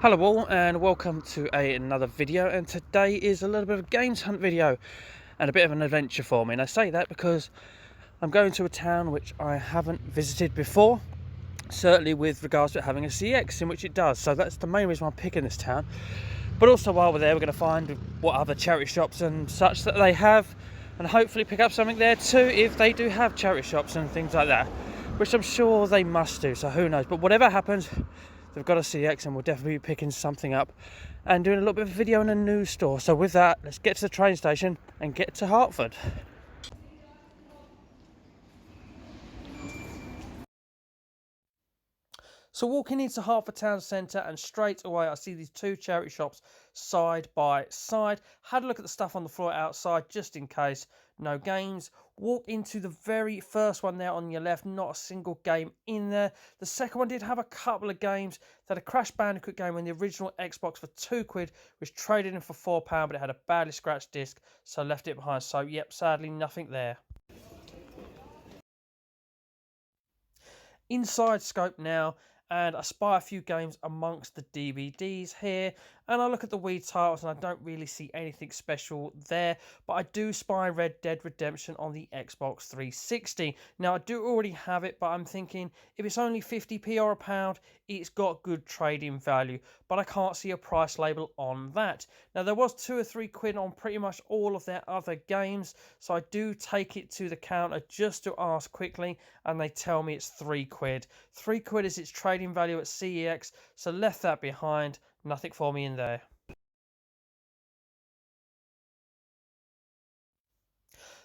Hello all and welcome to another video, and today is a little bit of a games hunt video and a bit of an adventure for me. And I say that because I'm going to a town which I haven't visited before, certainly with regards to it having a CEX, in which it does. So that's the main reason why I'm picking this town. But also while we're there, we're going to find what other charity shops and such that they have, and hopefully pick up something there too if they do have charity shops and things like that, which I'm sure they must do, so who knows. But whatever happens, they've got a CX and we'll definitely be picking something up and doing a little bit of video in a news store. So with that, let's get to the train station and get to Hertford. So walking into Hertford town centre, and straight away I see these two charity shops side by side. Had a look at the stuff on the floor outside just in case. No games. Walk into the very first one there on your left, not a single game in there. The second one did have a couple of games. They had a Crash Bandicoot game on the original Xbox for £2, which traded in for £4, but it had a badly scratched disc, so left it behind. So yep, sadly nothing there. Inside scope now, and I spy a few games amongst the DVDs here, and I look at the Wii titles and I don't really see anything special there, but I do spy Red Dead Redemption on the Xbox 360. Now I do already have it, but I'm thinking if it's only 50p or a pound, it's got good trading value, but I can't see a price label on that. Now there was £2 or £3 on pretty much all of their other games, so I do take it to the counter just to ask quickly, and they tell me it's £3. £3 is its trading value at CEX, so left that behind. Nothing for me in there.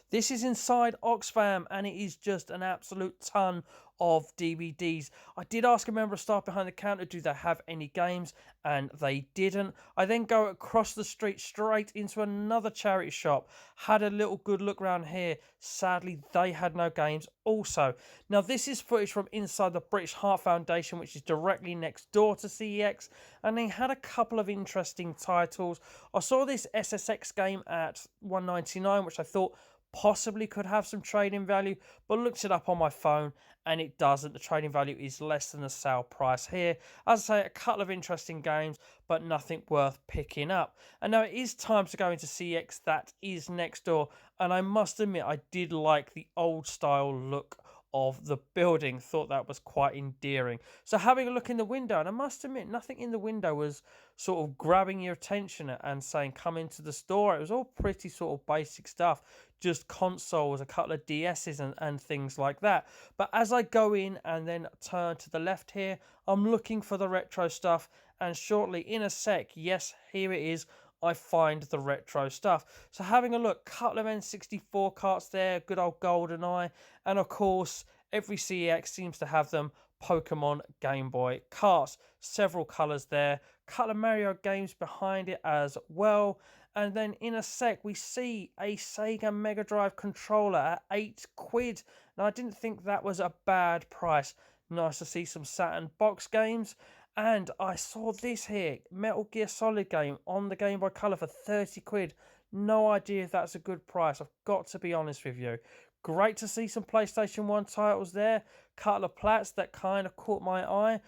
This is inside Oxfam, and it is just an absolute ton of DVDs. I did ask a member of staff behind the counter, do they have any games? And they didn't. I then go across the street straight into another charity shop. Had a little good look around here. Sadly, they had no games also. Now, this is footage from inside the British Heart Foundation, which is directly next door to CEX. And they had a couple of interesting titles. I saw this SSX game at £1.99, which I thought possibly could have some trading value, but looked it up on my phone and it doesn't. The trading value is less than the sale price here. As I say, a couple of interesting games, but nothing worth picking up. And now it is time to go into CX. That is next door, and I must admit I did like the old style look of the building. Thought that was quite endearing. So having a look in the window, and I must admit nothing in the window was sort of grabbing your attention and saying come into the store. It was all pretty sort of basic stuff, just consoles, a couple of DS's and things like that. But as I go in and then turn to the left here, I'm looking for the retro stuff, and shortly, in a sec, yes, here it is, I find the retro stuff. So having a look, couple of N64 carts there, good old GoldenEye, and of course, every CEX seems to have them, Pokemon Game Boy carts. Several colours there, couple of Mario games behind it as well. And then in a sec, we see a Sega Mega Drive controller at £8. Now, I didn't think that was a bad price. Nice to see some Saturn box games. And I saw this here, Metal Gear Solid game on the Game Boy Color for £30. No idea if that's a good price, I've got to be honest with you. Great to see some PlayStation 1 titles there. Couple of plats that kind of caught my eye.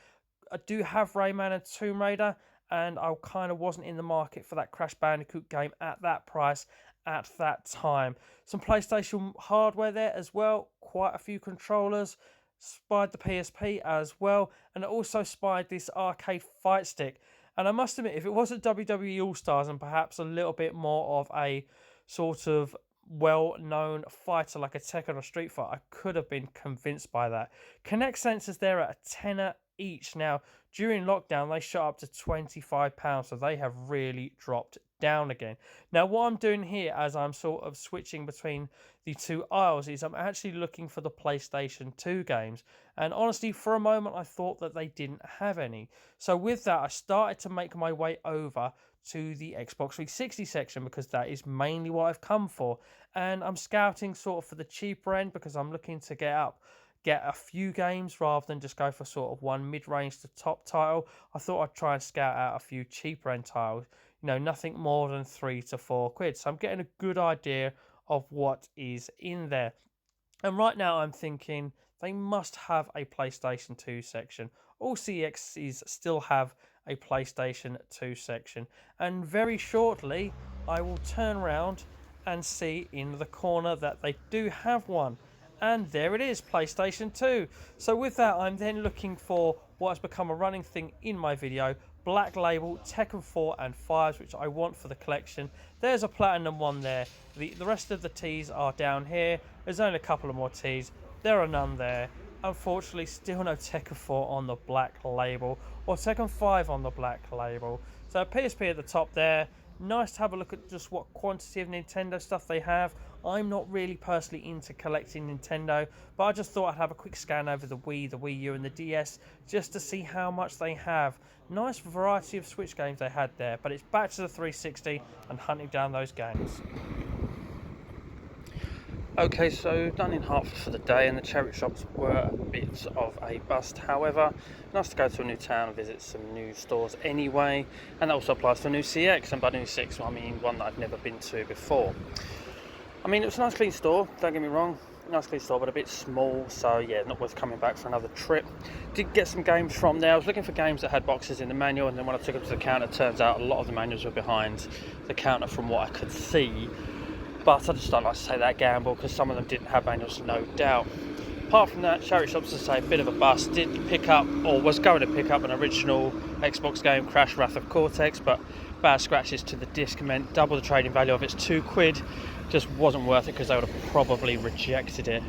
I do have Rayman and Tomb Raider, and I kind of wasn't in the market for that Crash Bandicoot game at that price at that time. Some PlayStation hardware there as well, quite a few controllers. Spied the PSP as well, and I also spied this arcade fight stick. And I must admit, if it wasn't WWE All Stars and perhaps a little bit more of a sort of well-known fighter like a Tekken or Street Fighter, I could have been convinced by that. Connect sensors there at a tenner each. Now, during lockdown, they shot up to £25, so they have really dropped down again. Now, what I'm doing here as I'm sort of switching between the two aisles is I'm actually looking for the PlayStation 2 games. And honestly, for a moment, I thought that they didn't have any. So with that, I started to make my way over to the Xbox 360 section because that is mainly what I've come for. And I'm scouting sort of for the cheaper end because I'm looking to get a few games rather than just go for sort of one mid-range to top title. I thought I'd try and scout out a few cheaper end titles, you know, nothing more than £3 to £4. So I'm getting a good idea of what is in there. And right now I'm thinking they must have a PlayStation 2 section. All CXs still have a PlayStation 2 section. And very shortly, I will turn around and see in the corner that they do have one. And there it is, PlayStation 2. So with that, I'm then looking for what has become a running thing in my video, Black Label, Tekken 4 and 5s, which I want for the collection. There's a Platinum one there. The rest of the T's are down here. There's only a couple of more T's. There are none there. Unfortunately, still no Tekken 4 on the Black Label, or Tekken 5 on the Black Label. So PSP at the top there. Nice to have a look at just what quantity of Nintendo stuff they have. I'm not really personally into collecting Nintendo, but I just thought I'd have a quick scan over the Wii, the Wii U and the DS just to see how much they have. Nice variety of Switch games they had there, but it's back to the 360 and hunting down those games. Okay, so done in Hertford for the day, and the charity shops were a bit of a bust. However, nice to go to a new town and visit some new stores anyway, and that also applies to a new CEX, and by new CEX I mean one that I've never been to before. I mean, it was a nice clean store, don't get me wrong, nice clean store, but a bit small, so yeah, not worth coming back for another trip. Did get some games from there. I was looking for games that had boxes in the manual, and then when I took them to the counter, it turns out a lot of the manuals were behind the counter from what I could see. But I just don't like to take that gamble because some of them didn't have manuals, no doubt. Apart from that, charity shops, to say, a bit of a bust. Did pick up, or was going to pick up, an original Xbox game, Crash Wrath of Cortex, but bad scratches to the disc meant double the trading value of its £2. Just wasn't worth it because they would have probably rejected it.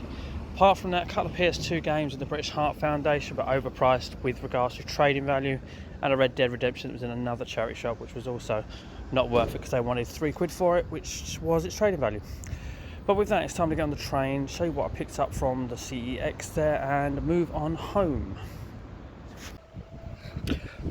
Apart from that, a couple of PS2 games with the British Heart Foundation, but overpriced with regards to trading value, and a Red Dead Redemption that was in another charity shop, which was also not worth it because they wanted £3 for it, which was its trading value. But with that, it's time to get on the train, show you what I picked up from the CEX there, and move on home.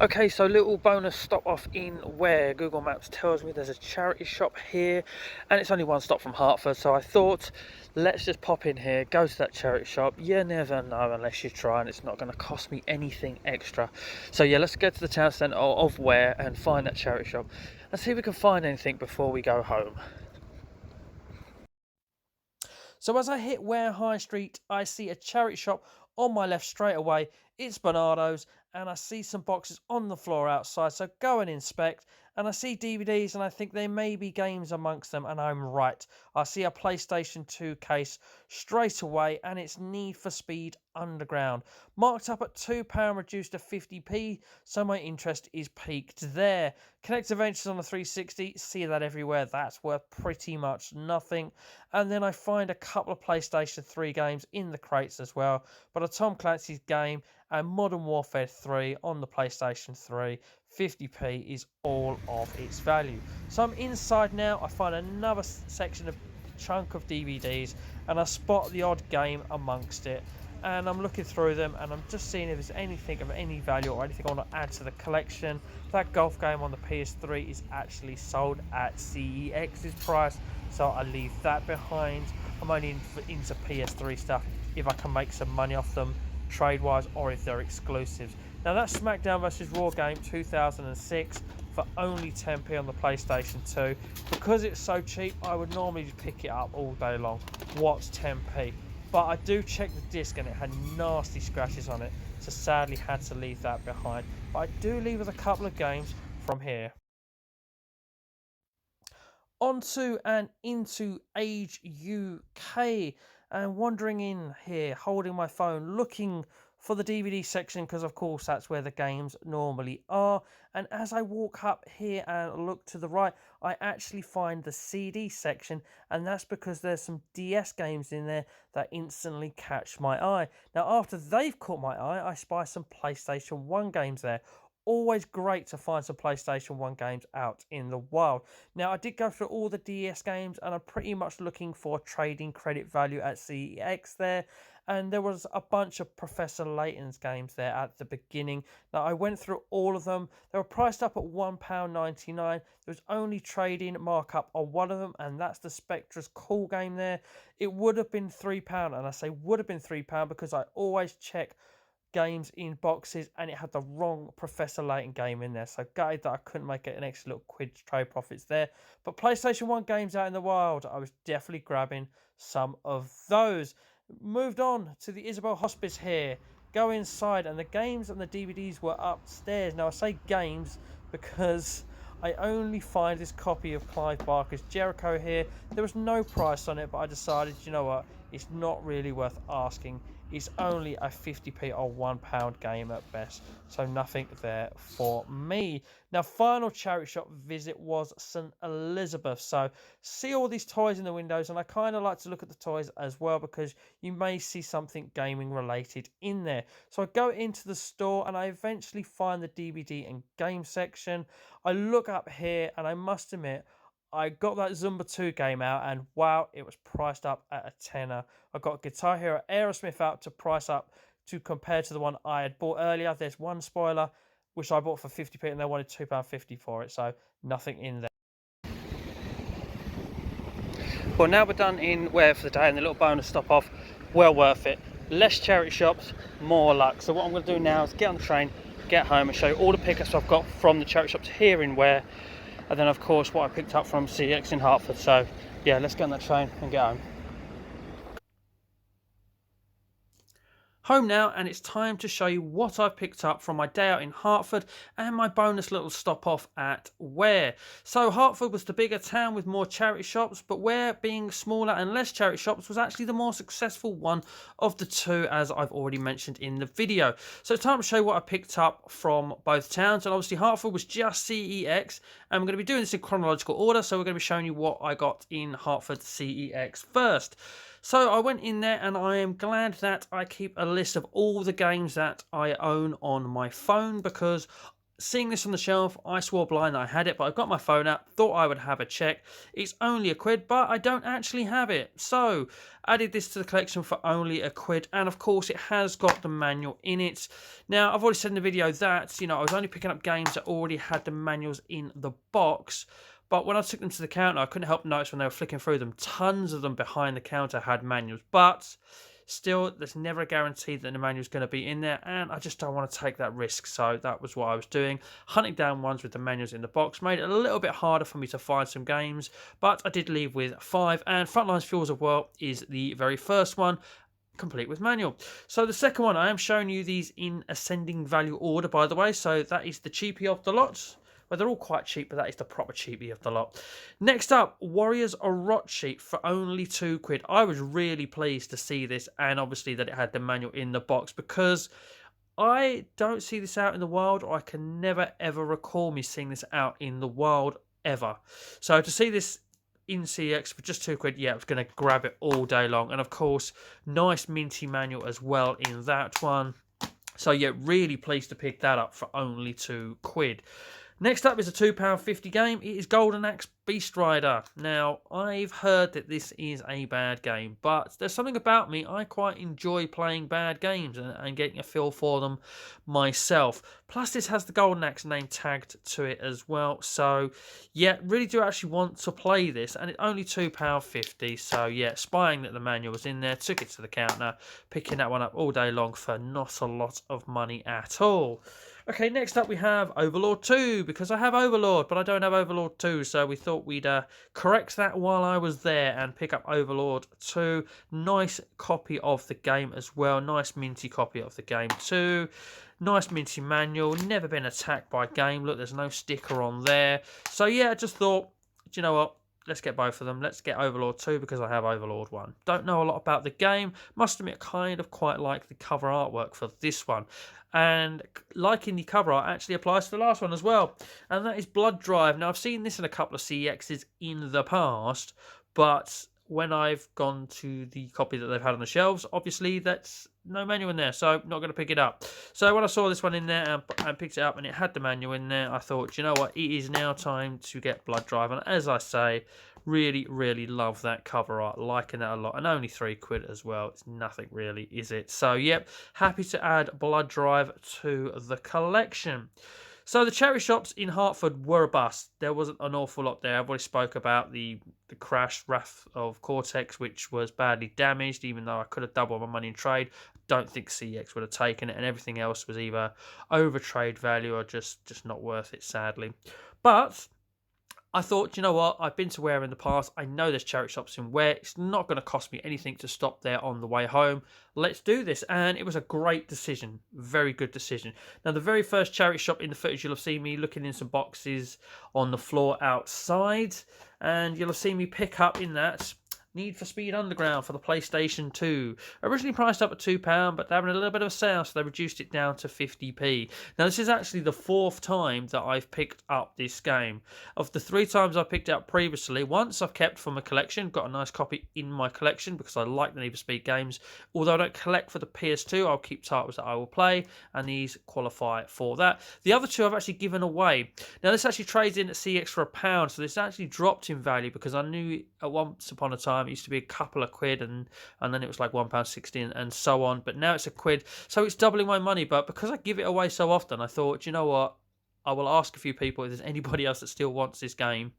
Okay, so little bonus stop off in where Google Maps tells me there's a charity shop here, and it's only one stop from Hertford, so I thought, let's just pop in here, go to that charity shop. You never know unless you try, and it's not going to cost me anything extra. So yeah, let's get to the town centre of Ware and find that charity shop and see if we can find anything before we go home. So as I hit Ware High Street, I see a charity shop on my left straight away. It's Bernardo's, and I see some boxes on the floor outside, so go and inspect. And I see DVDs, and I think there may be games amongst them, and I'm right. I see a PlayStation 2 case straight away, and it's Need for Speed Underground, marked up at £2, reduced to 50p, so my interest is peaked there. Connect Adventures on the 360, see that everywhere, that's worth pretty much nothing. And then I find a couple of PlayStation 3 games in the crates as well, but a Tom Clancy's game and Modern Warfare 3 on the PlayStation 3. 50p is all of its value. So I'm inside now. I find another section of chunk of DVDs, and I spot the odd game amongst it. And I'm looking through them, and I'm just seeing if there's anything of any value or anything I want to add to the collection. That golf game on the PS3 is actually sold at CEX's price, so I leave that behind. I'm only into PS3 stuff if I can make some money off them trade-wise, or if they're exclusives. Now that's SmackDown vs Raw game 2006 for only 10p on the PlayStation 2. Because it's so cheap, I would normally just pick it up all day long. What's 10p? But I do check the disc, and it had nasty scratches on it, so sadly had to leave that behind. But I do leave with a couple of games from here. Onto and into Age UK, and wandering in here, holding my phone, looking for the DVD section, because of course that's where the games normally are. And as I walk up here and look to the right, I actually find the CD section, and that's because there's some DS games in there that instantly catch my eye. Now after they've caught my eye, I spy some PlayStation 1 games there. Always great to find some PlayStation 1 games out in the wild. Now, I did go through all the DS games, and I'm pretty much looking for trading credit value at CEX there. And there was a bunch of Professor Layton's games there at the beginning. Now, I went through all of them. They were priced up at £1.99. There was only trading markup on one of them, and that's the Spectra's Cool game there. It would have been £3, and I say would have been £3 because I always check games in boxes, and it had the wrong Professor Layton game in there, so gutted that I couldn't make it an extra little quid trade profits there. But PlayStation 1 games out in the wild, I was definitely grabbing some of those. Moved on to the Isabel Hospice here. go inside, and the games and the DVDs were upstairs. Now I say games because I only find this copy of Clive Barker's Jericho here. There was no price on it, but I decided, you know what, it's not really worth asking. It's only a 50p or £1 game at best, so nothing there for me. Now, final charity shop visit was St Elizabeth. So, see all these toys in the windows, and I kind of like to look at the toys as well because you may see something gaming related in there. So, I go into the store and I eventually find the DVD and game section. I look up here, and I must admit, I got that Zumba 2 game out, and wow, it was priced up at a tenner. I got Guitar Hero Aerosmith out to price up to compare to the one I had bought earlier. There's one spoiler, which I bought for 50p, and they wanted £2.50 for it, so nothing in there. Well, now we're done in Ware for the day, and the little bonus stop off, well worth it. Less charity shops, more luck. So what I'm going to do now is get on the train, get home, and show you all the pickups I've got from the charity shops here in Ware, and then of course what I picked up from CEX in Hertford. So yeah, let's get on that train and get home. Home now, and it's time to show you what I've picked up from my day out in Hertford and my bonus little stop off at Ware. So Hertford was the bigger town with more charity shops, but Ware, being smaller and less charity shops, was actually the more successful one of the two, as I've already mentioned in the video. So it's time to show you what I picked up from both towns, and obviously Hertford was just CEX, and we're going to be doing this in chronological order, so we're going to be showing you what I got in Hertford CEX first. So I went in there, and I am glad that I keep a list of all the games that I own on my phone, because seeing this on the shelf, I swore blind that I had it, but I've got my phone out, thought I would have a check. It's only £1, but I don't actually have it. So added this to the collection for only £1, and of course it has got the manual in it. Now, I've already said in the video that, you know, I was only picking up games that already had the manuals in the box. But when I took them to the counter, I couldn't help notice when they were flicking through them, tons of them behind the counter had manuals. But still, there's never a guarantee that the manual's going to be in there, and I just don't want to take that risk. So that was what I was doing. Hunting down ones with the manuals in the box made it a little bit harder for me to find some games, but I did leave with 5, and Frontlines Fuels of War is the very first one, complete with manual. So the second one, I am showing you these in ascending value order, by the way. So that is the cheapie of the lot. Well, they're all quite cheap, but that is the proper cheapie of the lot. Next up, Warriors Orochi for only £2. I was really pleased to see this, and obviously that it had the manual in the box, because I don't see this out in the wild, or I can never ever recall me seeing this out in the wild ever. So to see this in CX for just £2, yeah, I was going to grab it all day long. And of course, nice minty manual as well in that one. So yeah, really pleased to pick that up for only £2. Next up is a £2.50 game. It is Golden Axe Beast Rider. Now, I've heard that this is a bad game, but there's something about me. I quite enjoy playing bad games and getting a feel for them myself. Plus, this has the Golden Axe name tagged to it as well. So, yeah, really do actually want to play this, and it's only £2.50. So, yeah, spying that the manual was in there, took it to the counter, picking that one up all day long for not a lot of money at all. Okay, next up we have Overlord 2, because I have Overlord, but I don't have Overlord 2, so we thought we'd correct that while I was there and pick up Overlord 2. Nice copy of the game as well, nice minty copy of the game too. Nice minty manual, never been attacked by game. Look, there's no sticker on there. So yeah, I just thought, do you know what? Let's get both of them. Let's get Overlord 2 because I have Overlord 1. Don't know a lot about the game. Must admit, kind of quite like the cover artwork for this one. And liking the cover art actually applies to the last one as well. And that is Blood Drive. Now, I've seen this in a couple of CEXs in the past, but when I've gone to the copy that they've had on the shelves, obviously that's no manual in there, so not going to pick it up. So when I saw this one in there and picked it up and it had the manual in there, I thought, you know what, it is now time to get Blood Drive. And as I say, really, really love that cover art, liking that a lot, and only £3 as well. It's nothing really, is it? So, yep, happy to add Blood Drive to the collection. So the charity shops in Hertford were a bust. There wasn't an awful lot there. I've already spoke about the crash Wrath of Cortex, which was badly damaged, even though I could have doubled my money in trade. Don't think CEX would have taken it, and everything else was either over trade value or just not worth it, sadly. But I thought, you know what, I've been to Ware in the past. I know there's charity shops in Ware. It's not going to cost me anything to stop there on the way home. Let's do this. And it was a great decision. Very good decision. Now, the very first charity shop in the footage, you'll have seen me looking in some boxes on the floor outside. And you'll have seen me pick up in that Need for Speed Underground for the PlayStation 2. Originally priced up at £2, but they're having a little bit of a sale, so they reduced it down to 50p. Now, this is actually the 4th time that I've picked up this game. Of the 3 times I picked it up previously, once I've kept for my collection, got a nice copy in my collection because I like the Need for Speed games. Although I don't collect for the PS2, I'll keep titles that I will play, and these qualify for that. The other 2 I've actually given away. Now, this actually trades in at CEX for £1, so this actually dropped in value because I knew at once upon a time it used to be a couple of quid, and then it was like £1.60 and so on, but now it's a quid, so it's doubling my money. But because I give it away so often, I thought, you know what, I will ask a few people if there's anybody else that still wants this game,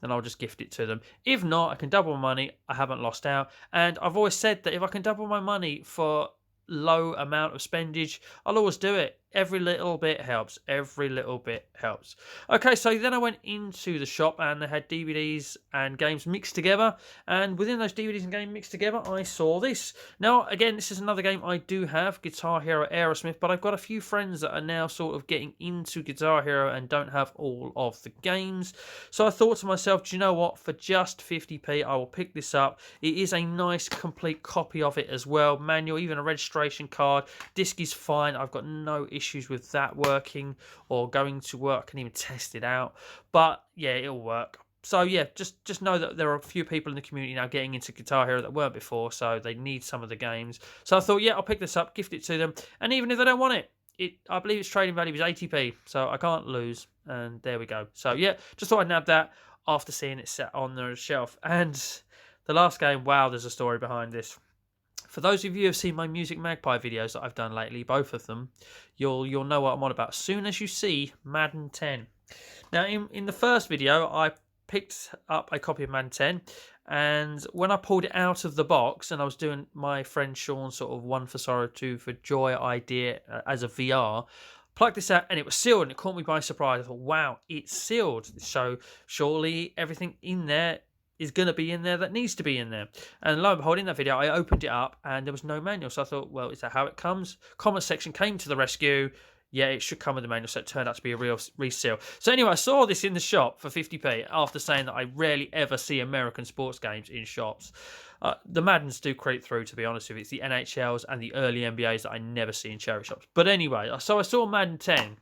then I'll just gift it to them. If not, I can double my money. I haven't lost out, and I've always said that if I can double my money for low amount of spendage, I'll always do it. Every little bit helps. Every little bit helps. Okay, so then I went into the shop and they had DVDs and games mixed together. And within those DVDs and games mixed together, I saw this. Now, again, this is another game I do have, Guitar Hero Aerosmith, but I've got a few friends that are now sort of getting into Guitar Hero and don't have all of the games. So I thought to myself, do you know what? For just 50p, I will pick this up. It is a nice, complete copy of it as well. Manual, even a registration card. Disc is fine. I've got no issues with that working or going to work. I can even test it out, but yeah, it'll work. So yeah, just know that there are a few people in the community now getting into Guitar Hero that weren't before, so they need some of the games. So I thought, yeah, I'll pick this up, gift it to them, and even if they don't want it, I believe its trading value is 80p, so I can't lose. And there we go. So yeah, just thought I'd nab that after seeing it set on the shelf. And the last game, wow, there's a story behind this. For those of you who have seen my Music Magpie videos that I've done lately, both of them, you'll know what I'm on about as soon as you see Madden 10. Now, in the first video, I picked up a copy of Madden 10, and when I pulled it out of the box, and I was doing my friend Sean's sort of one for sorrow, two for joy idea as a VR, plugged this out, and it was sealed, and it caught me by surprise. I thought, wow, it's sealed, so surely everything in there is going to be in there that needs to be in there. And lo and behold, in that video, I opened it up and there was no manual. So I thought, well, is that how it comes? Comment section came to the rescue. Yeah, it should come with the manual, so it turned out to be a real reseal. So anyway, I saw this in the shop for 50p after saying that I rarely ever see American sports games in shops. The Maddens do creep through, to be honest with you. It's the NHLs and the early NBAs that I never see in charity shops. But anyway, so I saw Madden 10.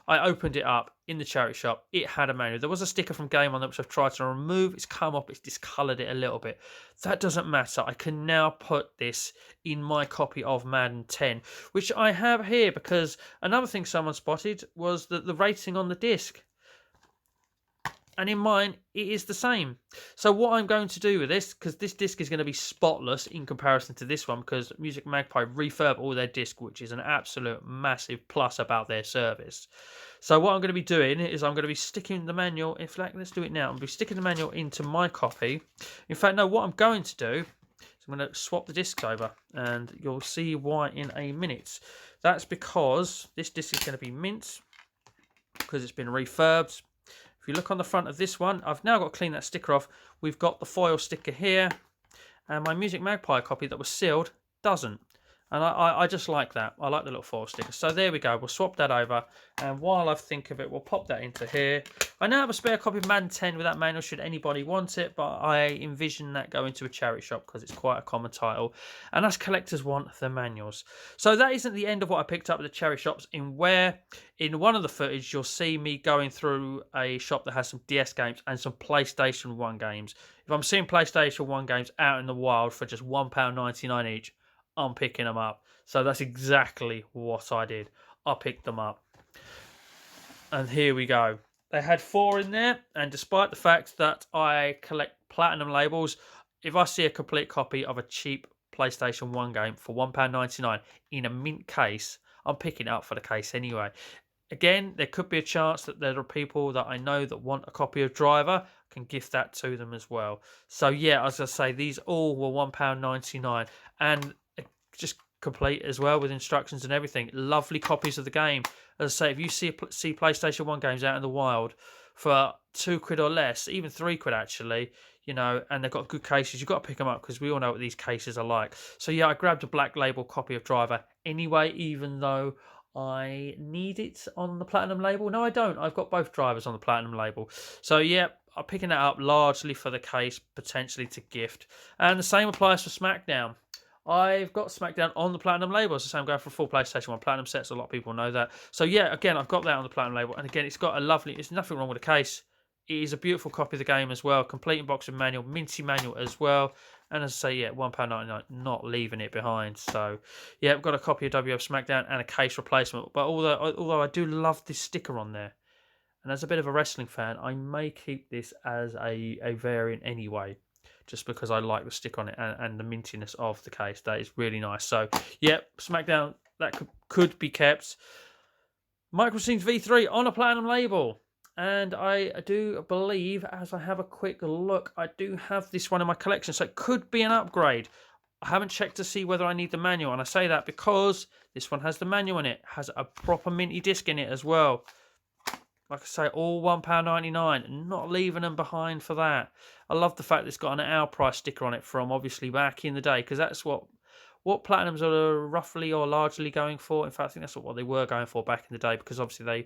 I opened it up in the charity shop. It had a manual. There was a sticker from Game on it, which I've tried to remove. It's come up. It's discoloured it a little bit. That doesn't matter. I can now put this in my copy of Madden 10, which I have here because another thing someone spotted was the rating on the disc. And in mine, it is the same. So what I'm going to do with this, because this disc is going to be spotless in comparison to this one, because Music Magpie refurb all their disc, which is an absolute massive plus about their service. So what I'm going to be doing is I'm going to be sticking the manual, in fact, let's do it now. I'm going to be sticking the manual into my copy. In fact, no, what I'm going to do is I'm going to swap the discs over, and you'll see why in a minute. That's because this disc is going to be mint, because it's been refurbed. If you look on the front of this one, I've now got to clean that sticker off. We've got the foil sticker here, and my Music Magpie copy that was sealed doesn't. And I just like that. I like the little foil sticker. So there we go. We'll swap that over. And while I think of it, we'll pop that into here. I now have a spare copy of Madden 10 with that manual should anybody want it. But I envision that going to a charity shop because it's quite a common title. And us collectors want the manuals. So that isn't the end of what I picked up at the charity shops in Ware. In one of the footage, you'll see me going through a shop that has some DS games and some PlayStation 1 games. If I'm seeing PlayStation 1 games out in the wild for just £1.99 each, I'm picking them up. So that's exactly what I did. I picked them up. And here we go. They had 4 in there, and despite the fact that I collect platinum labels, if I see a complete copy of a cheap PlayStation 1 game for £1.99 in a mint case, I'm picking it up for the case anyway. Again, there could be a chance that there are people that I know that want a copy of Driver, can gift that to them as well. So yeah, as I say, these all were £1.99, and just complete as well with instructions and everything. Lovely copies of the game. As I say, if you see PlayStation 1 games out in the wild for £2 or less, even £3 actually, you know, and they've got good cases. You've got to pick them up because we all know what these cases are like. So yeah, I grabbed a black label copy of Driver anyway, even though I need it on the platinum label. No, I don't. I've got both drivers on the platinum label. So yeah, I'm picking that up largely for the case, potentially to gift. And the same applies for SmackDown. I've got SmackDown on the platinum label. As I say, I'm going for a full PlayStation 1 platinum set, so a lot of people know that. So yeah, again, I've got that on the platinum label. And again, it's got a lovely, there's nothing wrong with the case. It is a beautiful copy of the game as well. Complete unboxing manual, minty manual as well. And as I say, yeah, £1.99, not leaving it behind. So yeah, I've got a copy of WF SmackDown and a case replacement. But although I do love this sticker on there, and as a bit of a wrestling fan, I may keep this as a variant anyway, just because I like the stick on it and the mintiness of the case. That is really nice. So, yeah, SmackDown, that could be kept. Micro Machines V3 on a platinum label. And I do believe, as I have a quick look, I do have this one in my collection. So it could be an upgrade. I haven't checked to see whether I need the manual. And I say that because this one has the manual in it. Has a proper minty disc in it as well. Like I say, all £1.99, not leaving them behind for that. I love the fact that it's got an hour price sticker on it from obviously back in the day, because that's what Platinums are roughly or largely going for. In fact, I think that's what they were going for back in the day, because obviously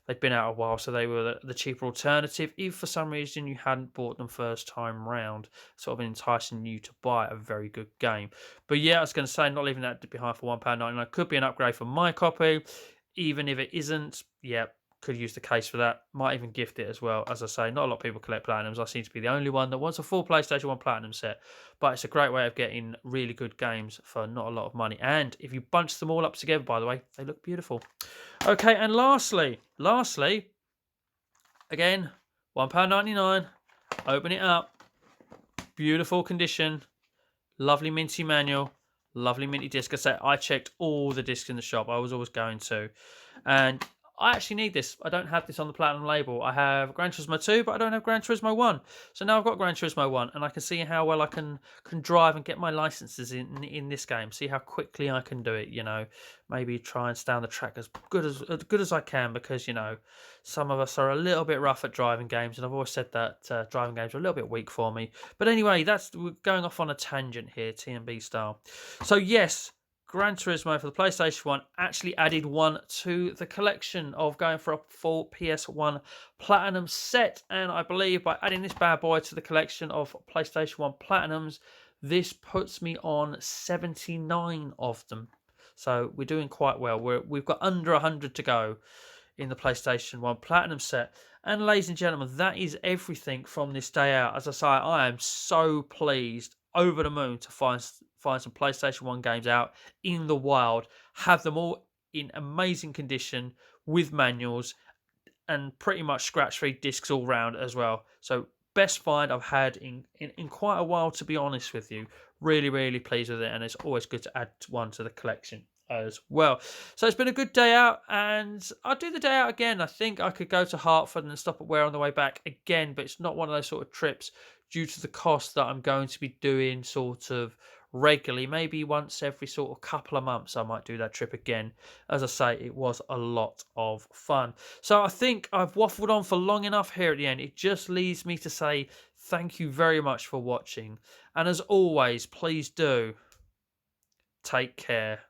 they'd been out a while, so they were the cheaper alternative. If for some reason you hadn't bought them first time round, sort of enticing you to buy a very good game. But yeah, I was going to say, not leaving that behind for £1.99. Could be an upgrade for my copy. Even if it isn't, yeah, could use the case for that. Might even gift it as well. As I say, not a lot of people collect platinums. I seem to be the only one that wants a full PlayStation 1 platinum set. But it's a great way of getting really good games for not a lot of money. And if you bunch them all up together, by the way, they look beautiful. Okay, and lastly, again, £1.99. Open it up. Beautiful condition. Lovely minty manual. Lovely minty disc. I checked all the discs in the shop. I was always going to. And I actually need this. I don't have this on the platinum label. I have Gran Turismo 2, but I don't have Gran Turismo 1. So now I've got Gran Turismo 1, and I can see how well I can drive and get my licenses in this game. See how quickly I can do it, you know. Maybe try and stay on the track as good as I can, because, you know, some of us are a little bit rough at driving games, and I've always said that driving games are a little bit weak for me. But anyway, we're going off on a tangent here, TMB style. So yes, Gran Turismo for the PlayStation 1 actually added one to the collection of going for a full PS1 Platinum set. And I believe by adding this bad boy to the collection of PlayStation 1 Platinums, this puts me on 79 of them. So we're doing quite well. We've got under 100 to go in the PlayStation 1 Platinum set. And ladies and gentlemen, that is everything from this day out. As I say, I am so pleased, over the moon, to find some PlayStation 1 games out in the wild, have them all in amazing condition with manuals and pretty much scratch-free discs all round as well. So best find I've had in quite a while, to be honest with you. Really, really pleased with it, and it's always good to add one to the collection as well. So it's been a good day out, and I'll do the day out again. I think I could go to Hertford and stop at Ware on the way back again, but it's not one of those sort of trips due to the cost that I'm going to be doing sort of regularly. Maybe once every sort of couple of months I might do that trip again. As I say, it was a lot of fun. So I think I've waffled on for long enough here at the end. It just leaves me to say thank you very much for watching, and as always, please do take care.